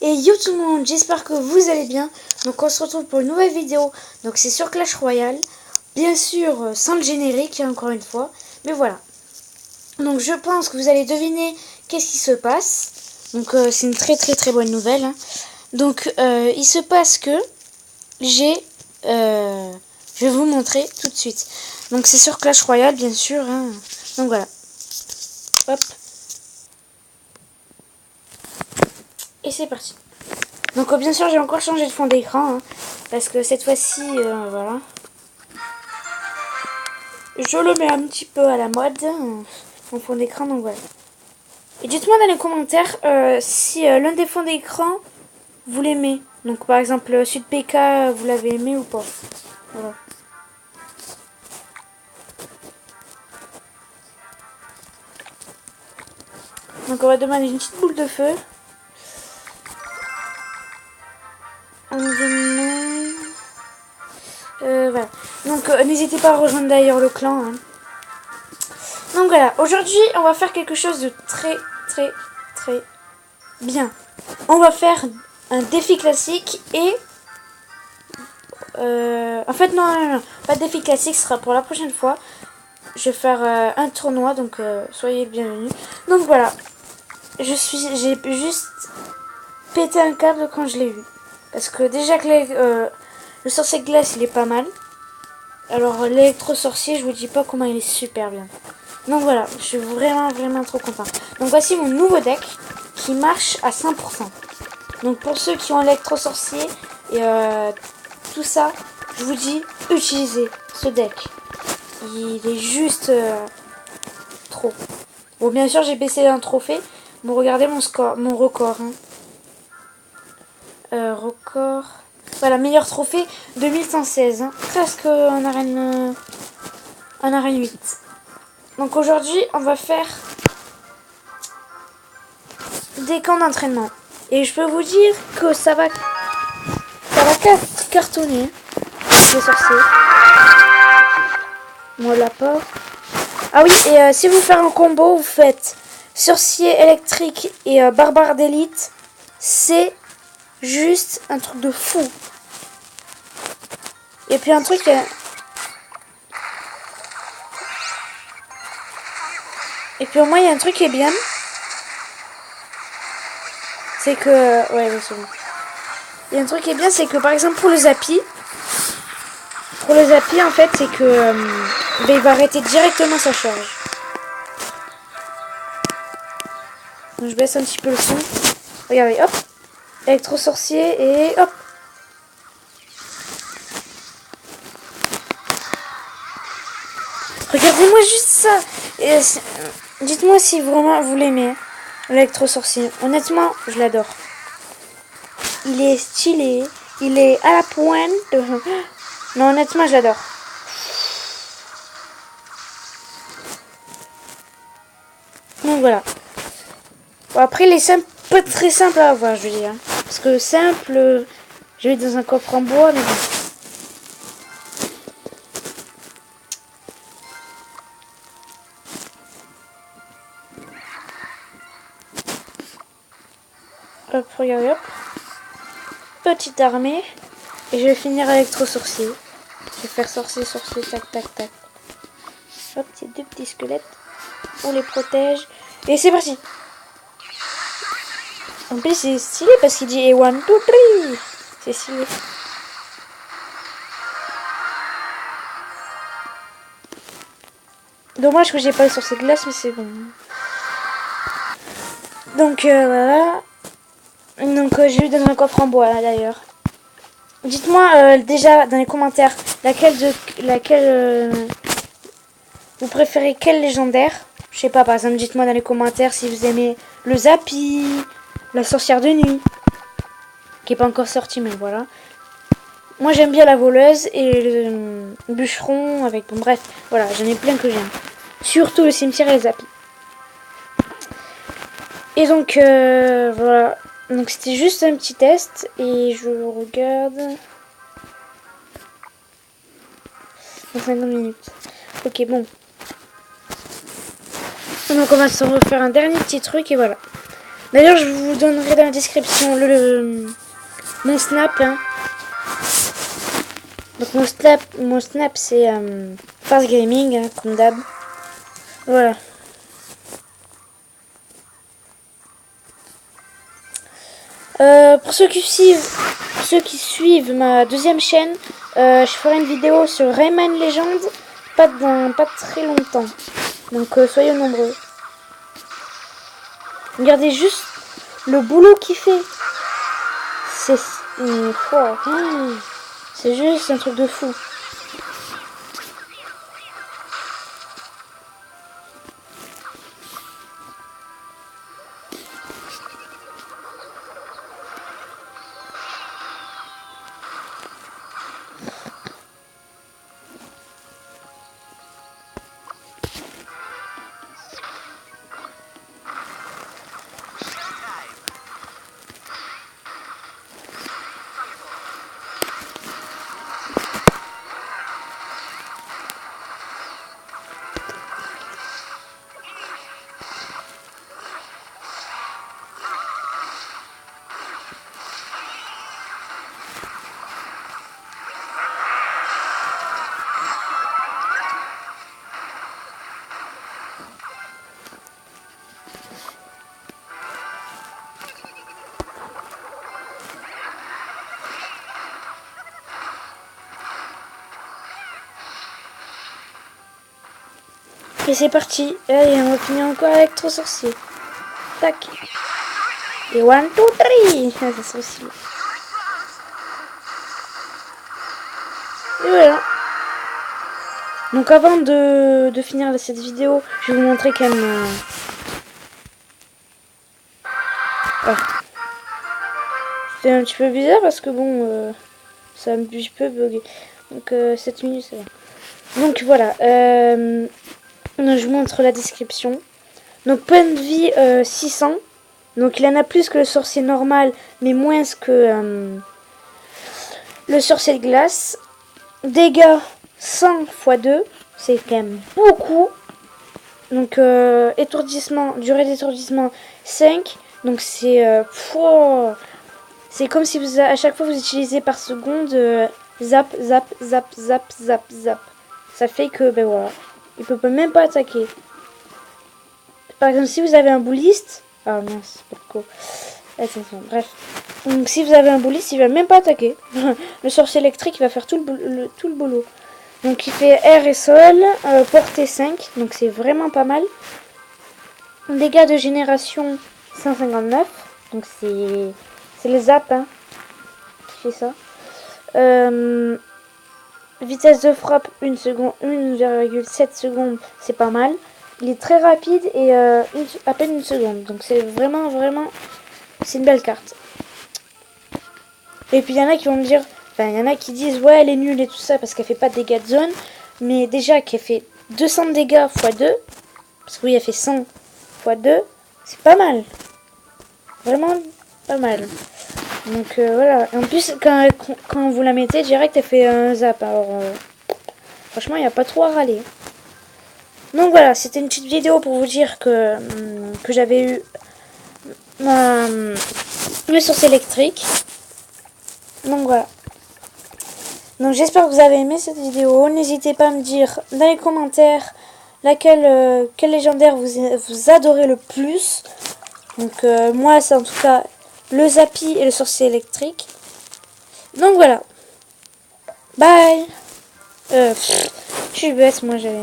Et yo tout le monde, j'espère que vous allez bien. Donc on se retrouve pour une nouvelle vidéo. Donc c'est sur Clash Royale. Bien sûr sans le générique encore une fois. Mais voilà. Donc je pense que vous allez deviner qu'est-ce qui se passe. Donc c'est une très bonne nouvelle. Hein. Donc il se passe que j'ai... je vais vous montrer tout de suite. Donc c'est sur Clash Royale bien sûr. Hein. Donc voilà. Hop. Et c'est parti. Donc bien sûr j'ai encore changé de fond d'écran. Hein, parce que cette fois-ci, voilà. Je le mets un petit peu à la mode. Mon fond d'écran, donc voilà. Et dites-moi dans les commentaires si l'un des fonds d'écran, vous l'aimez. Donc par exemple, Sud PK, vous l'avez aimé ou pas. Voilà. Donc on va demander une petite boule de feu. On demande... voilà. Donc n'hésitez pas à rejoindre d'ailleurs le clan. Hein. Donc voilà, aujourd'hui on va faire quelque chose de très bien. On va faire un défi classique et... en fait non, pas de défi classique, ce sera pour la prochaine fois. Je vais faire un tournoi, donc soyez bienvenus. Donc voilà, j'ai juste pété un câble quand je l'ai eu. Parce que déjà que le sorcier de glace il est pas mal. Alors l'électro-sorcier, je vous dis pas comment il est super bien. Donc voilà, je suis vraiment trop content. Donc voici mon nouveau deck qui marche à 100%. Donc pour ceux qui ont l'électro-sorcier et tout ça, je vous dis, utilisez ce deck. Il est juste trop. Bon, bien sûr, j'ai baissé d'un trophée. Bon, regardez mon score, mon record. Hein. Record. Voilà, meilleur trophée 2116. Hein. Presque en arène 8. Donc aujourd'hui, on va faire des camps d'entraînement. Et je peux vous dire que ça va cartonner. Les sorciers. Moi, la pas. Ah oui, et si vous faites un combo, vous faites sorcier électrique et barbare d'élite. C'est juste un truc de fou. Et puis un truc... Et puis au moins, il y a un truc qui est bien. C'est que... Ouais, c'est bon. Il y a un truc qui est bien, c'est que par exemple pour le Zappy... Pour le Zappy, en fait, c'est que... il va arrêter directement sa charge. Donc je baisse un petit peu le son. Regardez, hop. Électro-sorcier et hop. Regardez-moi juste ça. Dites-moi si vraiment vous l'aimez. Hein, l'électro-sorcier. Honnêtement, je l'adore. Il est stylé. Il est à la pointe. Non, honnêtement, je l'adore. Donc voilà. Bon, après, il est pas très simple à avoir, je veux dire. Parce que simple, je vais dans un coffre en bois, mais bon. Hop, regardez, hop. Petite armée. Et je vais finir électro-sorcier. Je vais faire sorcier, tac. Hop, c'est deux petits squelettes. On les protège. Et c'est parti. En plus, c'est stylé parce qu'il dit 1, 2, 3. C'est stylé. Dommage que j'ai pas le sorcier de glace, mais c'est bon. Donc voilà. Donc j'ai eu dans un coffre en bois là d'ailleurs. Dites-moi déjà dans les commentaires laquelle vous préférez quel légendaire. Je sais pas, par exemple, dites-moi dans les commentaires si vous aimez le Zappy, la sorcière de nuit, qui est pas encore sortie, mais voilà. Moi j'aime bien la voleuse et le bûcheron avec... Bon, bref, voilà, j'en ai plein que j'aime. Surtout le cimetière et le Zappy. Et donc voilà. Donc c'était juste un petit test et je regarde. 50 minutes. Ok, bon. Donc on va se refaire un dernier petit truc et voilà. D'ailleurs, je vous donnerai dans la description mon snap. Hein. Donc mon snap c'est Fast Gaming, hein, comme d'hab. Voilà. Pour ceux qui suivent ma deuxième chaîne, je ferai une vidéo sur Rayman Legends, pas très longtemps. Donc soyez nombreux. Regardez juste le boulot qu'il fait. C'est c'est juste un truc de fou. Et c'est parti. Allez, on va finir encore avec 3 sorciers. Tac. Et 1, 2, 3. Ça c'est aussi. Et voilà. Donc avant de finir cette vidéo, je vais vous montrer quand même... C'est un petit peu bizarre parce que bon, ça a un petit peu bugué. Donc 7 minutes, ça va. Donc voilà. Je vous montre la description. Donc point de vie 600. Donc il en a plus que le sorcier normal, mais moins que le sorcier de glace. Dégâts 100 x 2. C'est quand même beaucoup. Donc étourdissement, durée d'étourdissement 5. Donc c'est c'est comme si vous à chaque fois vous utilisez par seconde zap, zap, zap, zap, zap, zap. Ça fait que ben voilà. Il peut même pas attaquer. Par exemple, si vous avez un bouliste... Ah non, c'est pas de quoi. Attention, bref. Donc si vous avez un bouliste, il va même pas attaquer. Le sorcier électrique, il va faire tout le boulot. Donc il fait air et sol, portée 5. Donc c'est vraiment pas mal. Dégâts de génération 159. Donc c'est les zap hein, qui fait ça. Vitesse de frappe 1 seconde, 1,7 secondes, c'est pas mal. Il est très rapide et à peine 1 seconde. Donc c'est vraiment, c'est une belle carte. Et puis il y en a qui vont me dire, enfin il y en a qui disent ouais elle est nulle et tout ça parce qu'elle fait pas de dégâts de zone. Mais déjà qu'elle fait 200 dégâts x 2, parce que oui elle fait 100 x 2, c'est pas mal. Vraiment pas mal. Donc voilà. En plus quand vous la mettez direct elle fait un zap. Alors franchement il n'y a pas trop à râler. Donc voilà, c'était une petite vidéo pour vous dire que j'avais eu le sorcier électrique. Donc voilà. Donc j'espère que vous avez aimé cette vidéo. N'hésitez pas à me dire dans les commentaires quel légendaire vous adorez le plus. Donc moi c'est en tout cas le Zappy et le sorcier électrique. Donc voilà. Bye. Je suis bête, moi j'avais...